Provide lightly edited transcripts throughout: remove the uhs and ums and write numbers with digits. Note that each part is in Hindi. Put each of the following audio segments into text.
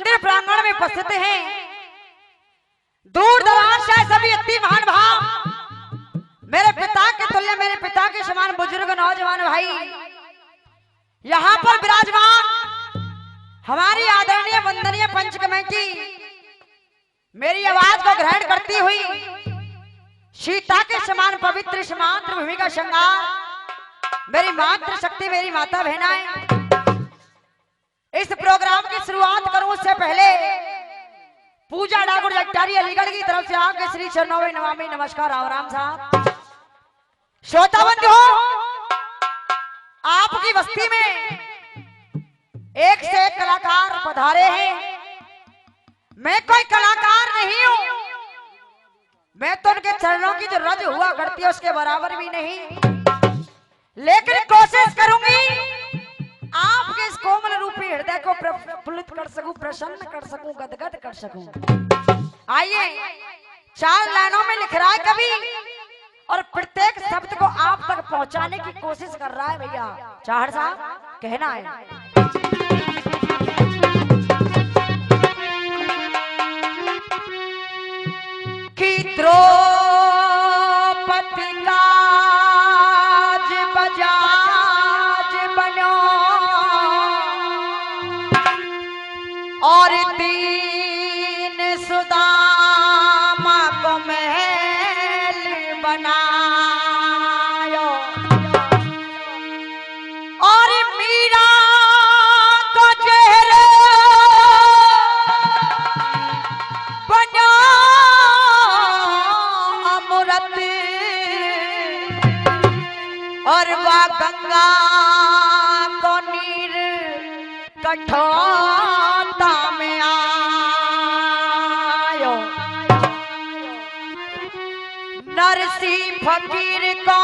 मंदिर प्रांगण में उपस्थित हैं दूर दराज से सभी अति महान भाव, मेरे पिता के तुल्य, मेरे पिता के समान बुजुर्ग नौजवान भाई यहाँ पर विराजमान, हमारी आदरणीय वंदनीय पंच कमेटी मेरी आवाज को ग्रहण करती हुई सीता के समान पवित्र इस मातृभूमि का श्रृंगार, मेरी मातृ शक्ति, मेरी माता बहनाएं, इस प्रोग्राम की शुरुआत करूं उससे पहले पूजा डाकुर जगटारी अलीगढ़ की तरफ से आपके श्री चरणों में नमामि नमस्कार। राम साहब, श्रोता बंधु, आपकी बस्ती में एक से एक कलाकार पधारे हैं। मैं कोई कलाकार नहीं हूं, मैं तो उनके चरणों की जो रज हुआ करती है उसके बराबर भी नहीं, लेकिन कोशिश करूंगी आपके इस कोमल रूपी हृदय को प्रफुल्लित कर सकूं, प्रसन्न कर सकूं, गदगद कर सकूं। आइए, 4 लाइनों में लिख रहा है कवि और प्रत्येक शब्द को आप तक पहुंचाने की कोशिश कर रहा है भैया चाहड़ साहब, कहना है कि द्रोपदी काज बजाज बनो और दीन सुदामा को महल बनायो और मीरा को चेहरे बनो अमृत और वह गंगा को नीर कठोरता में आयो, नरसी फकीर को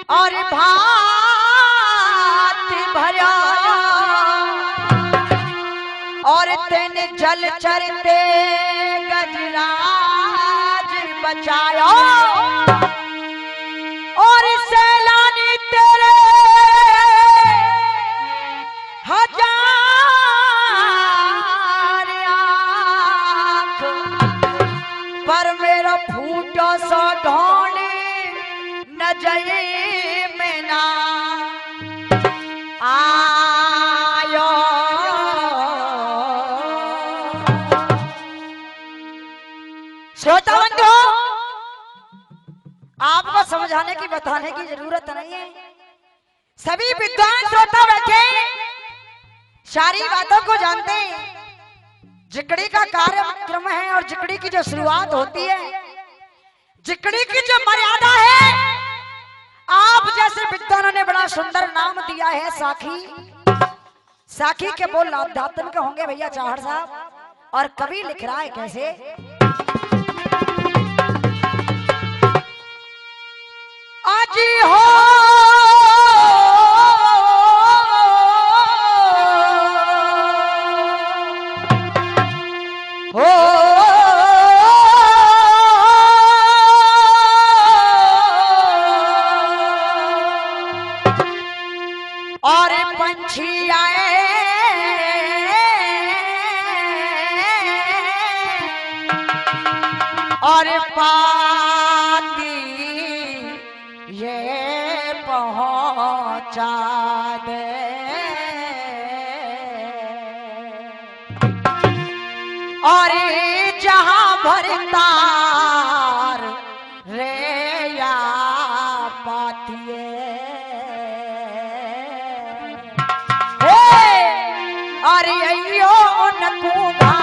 और भात भरा और तेन जल चरते गजराज बचाया और सैलानी तेरे हजार आँख पर मेरा फूटा सा ढोने नजर में ना आयो। श्रोता बंधु, आपको समझाने की बताने की जरूरत नहीं है, सभी विद्वान श्रोता बैठे सारी बातों को जानते हैं। जिकड़ी का कार्यक्रम है और जिकड़ी की जो शुरुआत होती है, जिकड़ी की जो मर्यादा है, आप जैसे विद्वानों ने बड़ा सुंदर नाम दिया है साखी। साखी के बोल आध्यात्मिक होंगे भैया चाहड़ साहब, और कवि लिख रहा है कैसे, आज हो और पंछी आए और पाती ये पहुंचा दे और जहां भरतार रे या पातिए और अयो नकुगा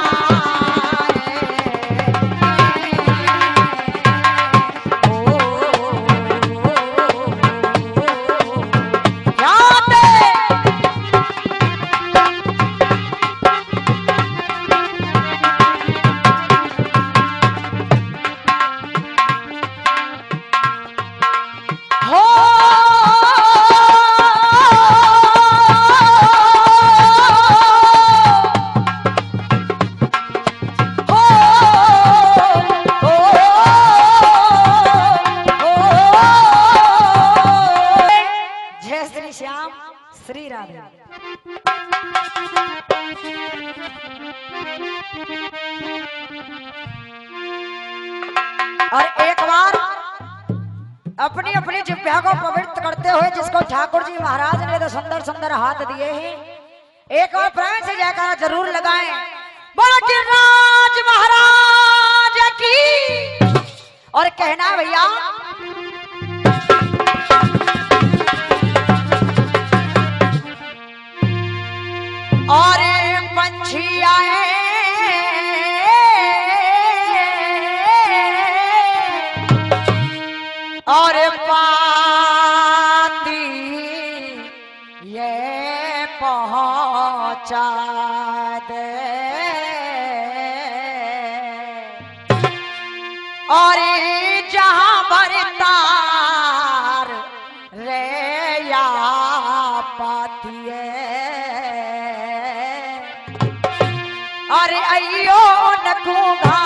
और एक बार अपनी अपनी जिह्वा को पवित्र करते हुए जिसको ठाकुर जी महाराज ने तो सुंदर सुंदर हाथ दिए हैं, एक और प्रेम से जयकारा जरूर लगाएं। बोलो गिरिराज महाराज की। और कहना है भैया, और पंछी आए और पाती ये पहुंचा दे, और जहां बरतार रे या पाती अरे अयो नखूंगा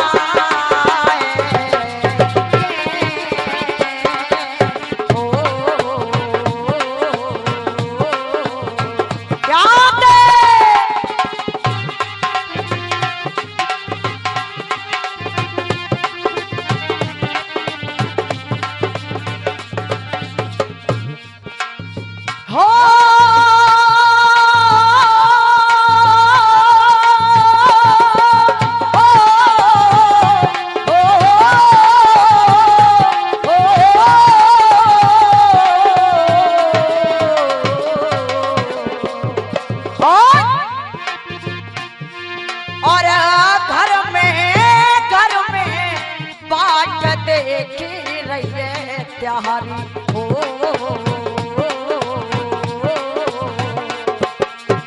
त्यारी हो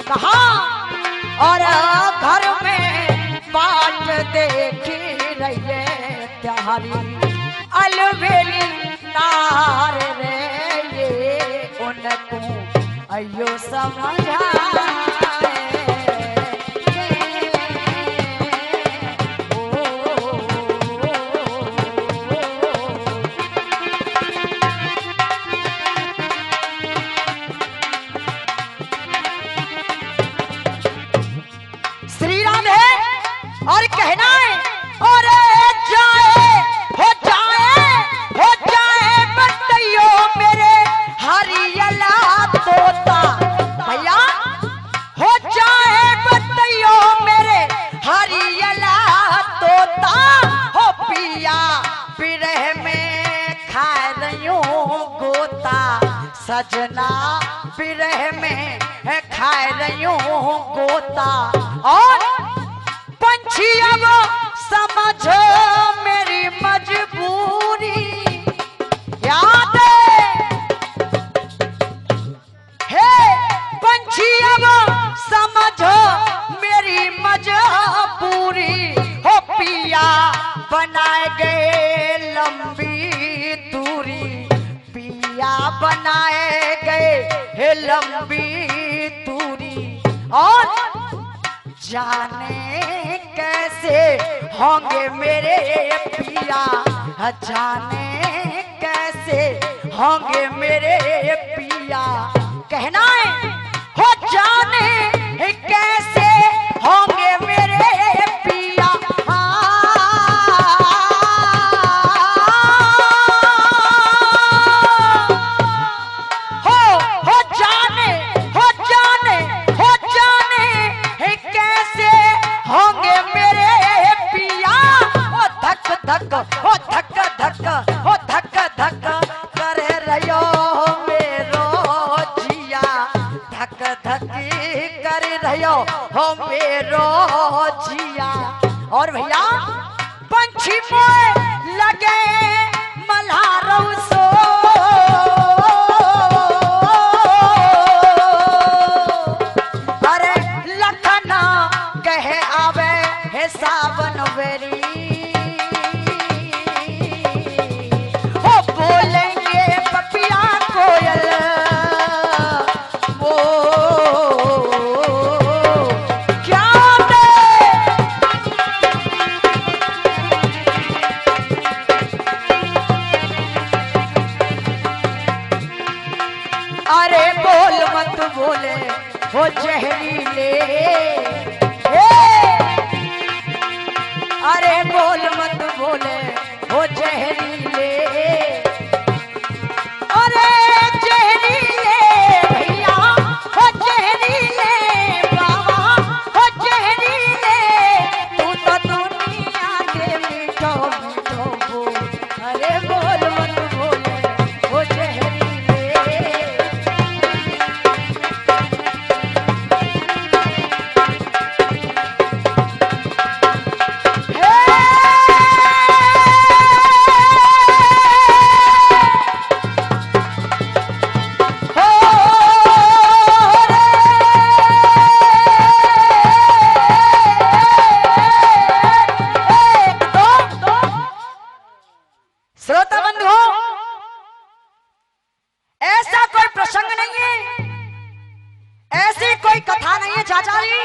कहा, और घर में बाट देखी रही त्यारी अलवेली नार रे ये उनको अयो समझा और कहना है, और जाए बतैयो मेरे हरियला तोता भैया, हो जाए बतैयो मेरे हरियला तोता, हो पिया बिरह में खा रही गोता, सजना बिरह में खा रही गोता, और पंछी अब समझो मेरी मजबूरी, याद है पंछी अब समझो मेरी मजबूरी, हो पिया बनाए गए लंबी दूरी, पिया बनाए गए लंबी दूरी, और जाने कैसे होंगे मेरे पिया, जाने कैसे होंगे मेरे पिया, कहना है हो जाने कैसे होंगे मेरे पिया, हो जाने कैसे होंगे मेरे पिया, ओ धक धक हो धक धक हो धक धक करे रहो मेरो जिया, धक धक कर रहो हो मेरो जिया। और भैया पंछी मोए लगे मल्हारों सो, अरे लखना कहे आवे है सावन वेरी, हो बोलेंगे पपिया कोयल, वो क्या दे, अरे बोल मत बोले हो जहरीले, अरे बोल मत बोले हो जहरीले, बोल, अरे बोल मत बोले ओ जहरीले। श्रोता बंधुओं, ऐसा कोई प्रसंग नहीं है, ऐसी कोई कथा नहीं है चाचा जी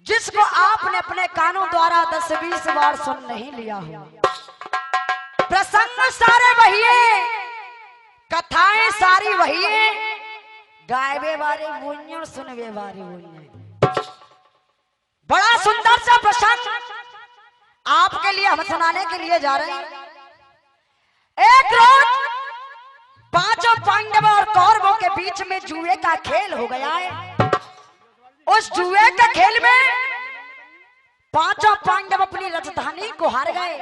जिसको आपने अपने कानों द्वारा 10-20 बार सुन नहीं लिया हो। प्रसंग सारे वही है, कथाएं सारी वही है, गायबे वाले वही और सुनवे वाले वही है। बड़ा सुंदर सा प्रसंग आपके लिए हम सुनाने के लिए जा रहे हैं। एक रोज पांचों पांडवों और कौरवों के बीच में जुए का खेल हो गया है। उस जुए के खेल में पांचों पांडव अपनी राजधानी को हार गए।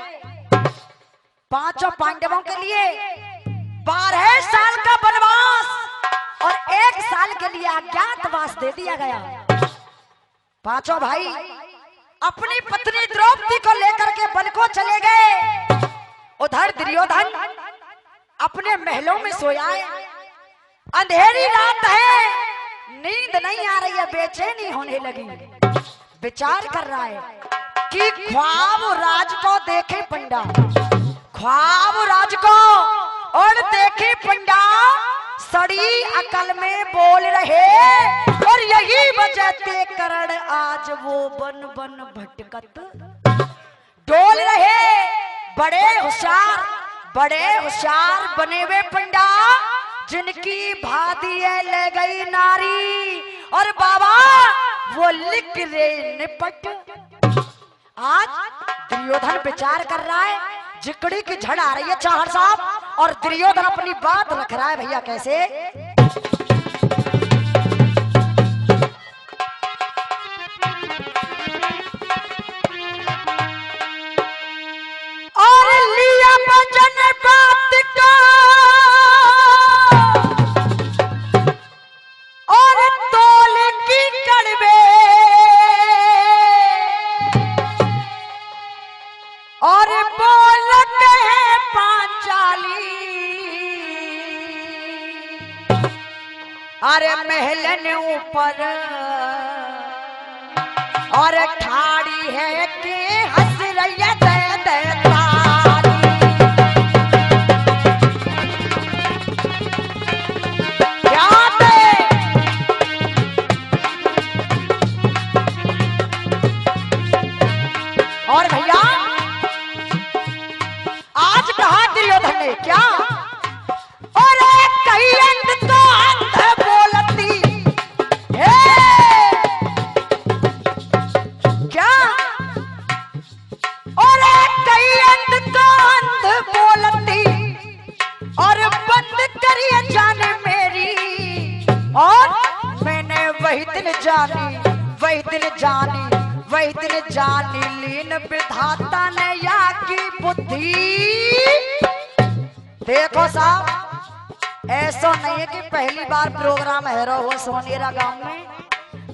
पांचों पांडवों के लिए 12 साल का वनवास और 1 साल के लिए अज्ञातवास दे दिया गया। पांचों भाई अपनी पत्नी द्रौपदी को लेकर के वन को चले गए। उधर दुर्योधन अपने महलों में सोया है। अंधेरी रात है, नींद नहीं आ रही है, बेचैनी होने लगी। विचार कर रहा है कि ख्वाब राज को देखे पंडा, ख्वाब राज को और देखे पंडा, सड़ी अकल में बोल रहे और यही वजह ते करण आज वो बन बन भटकत डोल रहे। बड़े होशियार बने हुए पंडा जिनकी भादी ले गई नारी, और बाबा वो लिख रे निपट। आज दुर्योधन विचार कर रहा है, जिकड़ी की झड़ आ रही है चाहर साहब, और दुर्योधन अपनी बात रख रहा है। भैया कैसे? अरे महलन ऊपर और ठाड़ी है कि हंस रही है दे दे तारी। क्या दे? और भैया आज कहा दुर्योधन ने क्या? और कहीं अंध तो अंध बोलती है क्या? और कहीं अंध तो अंध बोलती और बंद करिए जाने मेरी, और मैंने वही दिन जानी, वही दिन जानी, वही दिन जानी लीन विधाता ने या की बुद्धि। देखो साहब, ऐसा नहीं है कि पहली बार प्रोग्राम है हो सोनेरा गांव में,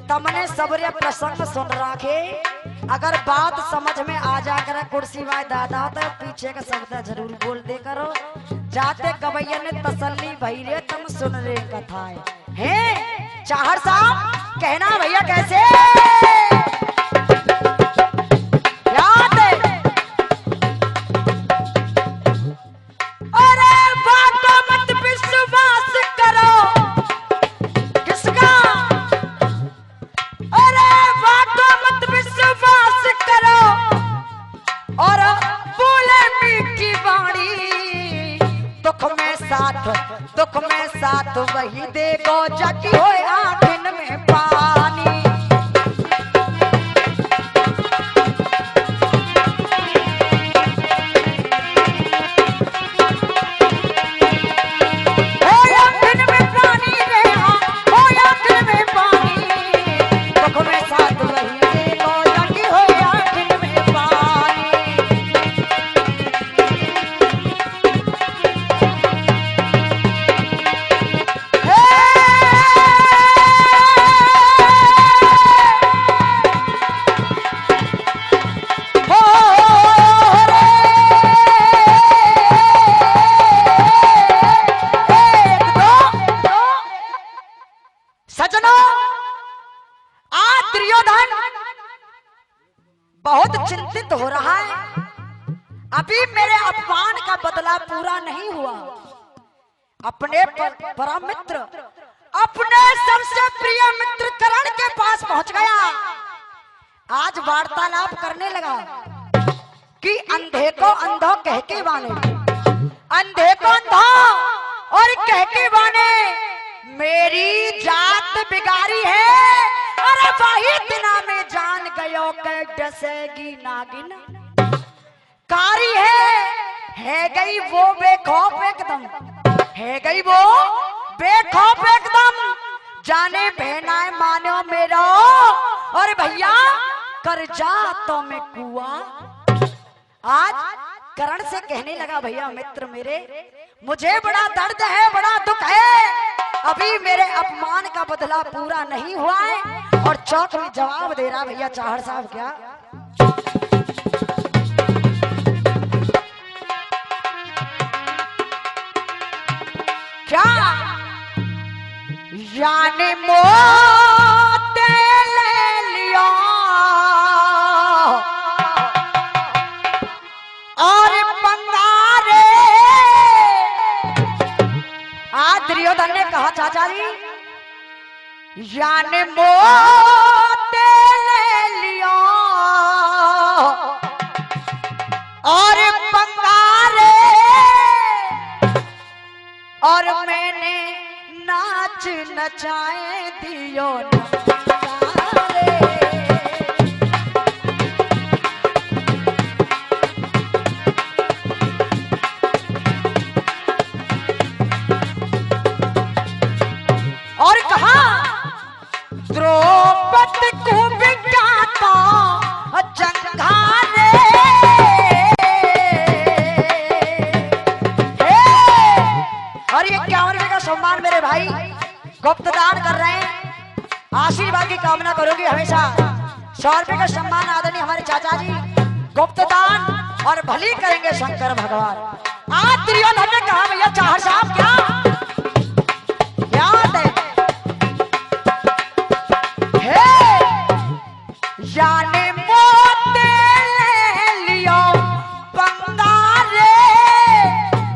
तमने सबरे प्रसंग सुन रखे। अगर बात समझ में आ जा कर कुर्सी वाय दादा तो पीछे का शब्द जरूर बोल दे करो। जाते गवैया ने तसल्ली भई रे तुम सुन रे कथा है। चाहर साहब कहना भैया कैसे? दुख में साथ वही देखो जगी होए आंखन में पानी। अभी मेरे अपमान का बदला पूरा नहीं हुआ। अपने परम मित्र, अपने सबसे प्रिय मित्र करण के पास पहुंच गया। आज वार्तालाप करने लगा कि अंधे को अंधा कह के बाने, अंधे को अंधा और कह के बाने, मेरी जात बिगाड़ी है। अरे वही दिना में जान गयो के डसेगी नागिन, कारी है गई वो बेखौफ एकदम, है गई वो बेखौफ एकदम। जाने बहना मानो मेरा और भैया कर जा तो मैं कुआ। आज करण से कहने लगा, भैया मित्र मेरे, मुझे बड़ा दर्द है, बड़ा दुख है। अभी मेरे अपमान का बदला पूरा नहीं हुआ है। और चौक में जवाब दे रहा, भैया चाहर साहब क्या यानी मोते ले लिया और पंगारे। आज दुर्योधन ने कहा, चाचा जी यानी मोते ले लिया और पंगारे, और मैंने नाच नचाए दियो नचारे। और कहा द्रौपदी को बिगाता जंघारे। और ये 51 रुपए का सम्मान मेरे भाई गुप्त दान कर रहे हैं। आशीर्वाद की कामना करोगे हमेशा। 100 रुपए का सम्मान आदरणीय हमारे चाचा जी गुप्त दान और भली करेंगे शंकर भगवान। आज दुर्योधन ने कहा, भैया चाहर साहब क्या याद है? याने मोते ले लियो पंगारे,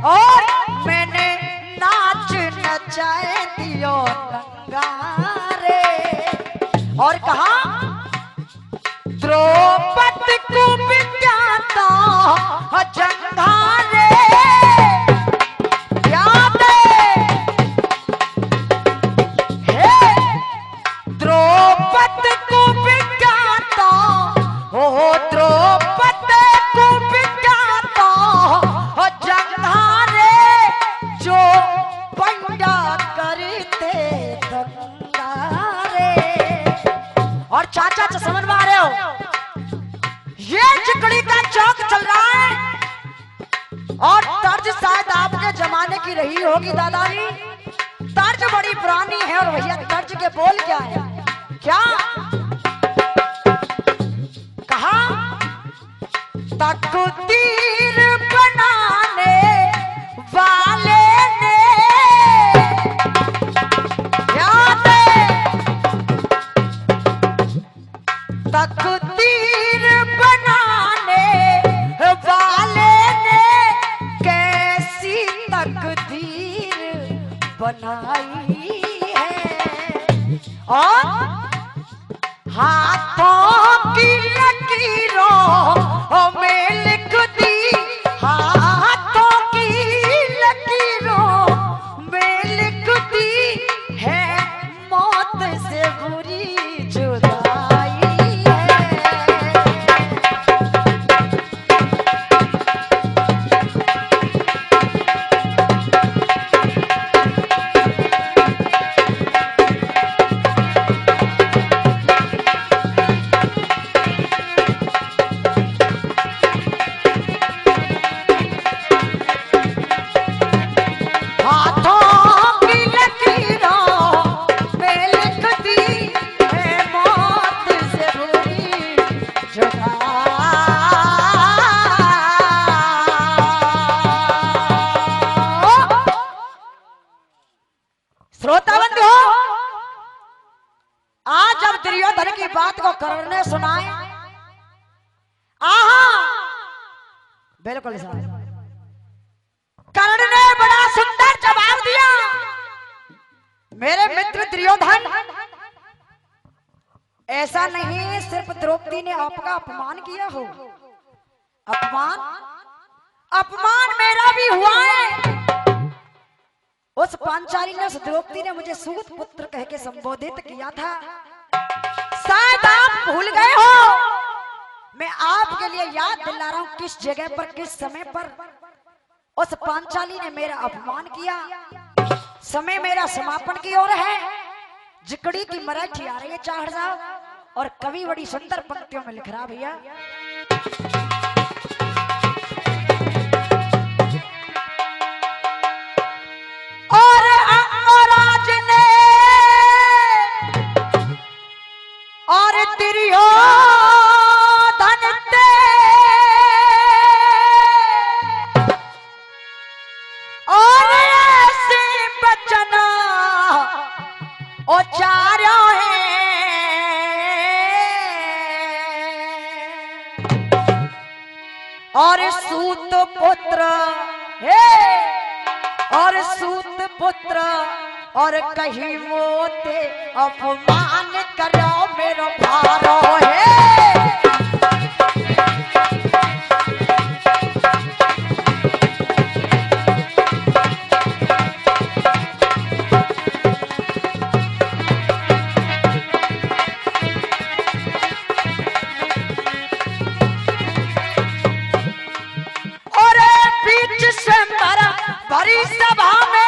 और मैंने नाच नचाए दियो नंगारे। और कहा द्रौपदी को बिगाता जंघारे। याद है द्रौपदी को बिगाता, हो द्रौपदी को बिगाता जंघारे, जो पंडा करते दंगारे। और चाचा समझ में आ रहे हो, ये चिकड़ी का चौक चल रहा है। और तर्ज शायद आपके जमाने की रही होगी दादाजी। तर्ज बड़ी पुरानी है। और भैया तर्ज के बोल क्या है? क्या कहा? तकदीर बनाने वाले ने, याद है तकदीर बनाने वाले ने कैसी तकदीर बनाई है। और हाथों की लकीरों में लिख दी, हाथों की लकीरों में लिख दी है मौत से बुरी जुदाई है। दुर्योधन की बात को कर्ण ने सुनाए। आहा बिल्कुल साहब। कर्ण ने बड़ा सुंदर जवाब दिया, मेरे मित्र दुर्योधन, ऐसा नहीं सिर्फ द्रौपदी ने आपका अपमान किया हो, अपमान मेरा भी हुआ है। उस पांचाली ने, उस द्रौपदी ने मुझे सूत पुत्र कह के संबोधित किया था, शायद आप भूल गए हो। मैं आपके लिए याद दिला रहा हूं किस जगह पर, किस समय पर उस पांचाली ने मेरा अपमान किया। समय मेरा समापन की ओर है। जिकड़ी की मराठी आ रही है चाहड़ साहब, और कवि बड़ी सुंदर पंक्तियों में लिख रहा भैया। और आज ने और दुर्योधन ते और ऐसे बचना उचारो है, और सूत पुत्र हे, और सूत पुत्र और कहीं मोते अपमान करो मेरो भारो है। और बीच स्वयंवर भरी सभा में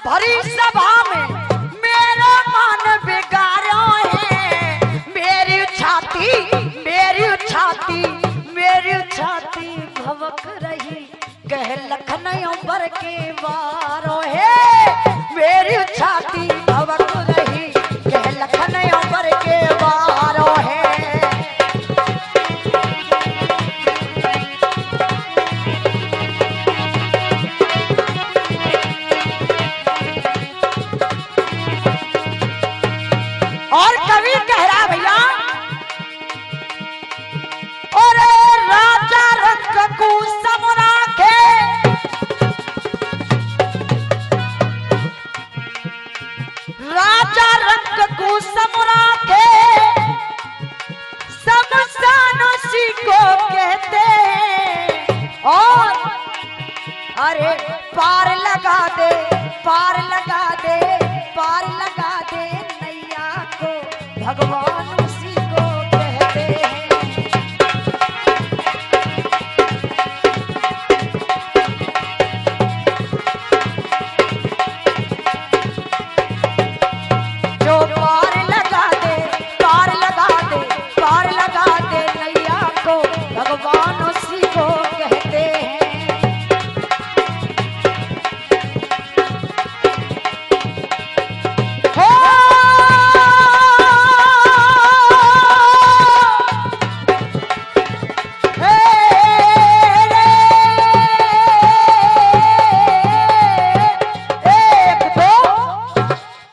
भरी सभा में मेरा मन बिगाड़ो है। मेरी छाती भवक रही, कह लखनऊ बर के बारो है। मेरी छाती भवक रही, कह लखनऊ बर के बारो है। और कवि कह रहा भैया, और राजा रंग को समुरा के, राजा रंग को समुरा के शमशान उसी को कहते हैं। और अरे पार लगा दे, पार लगा दे, पार लगा दे नैया को, भगवान उसी को कहते हैं। जो पार लगा दे, पार लगा दे, पार लगा दे नैया को, भगवान उसी को कहते हैं।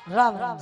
राम राम।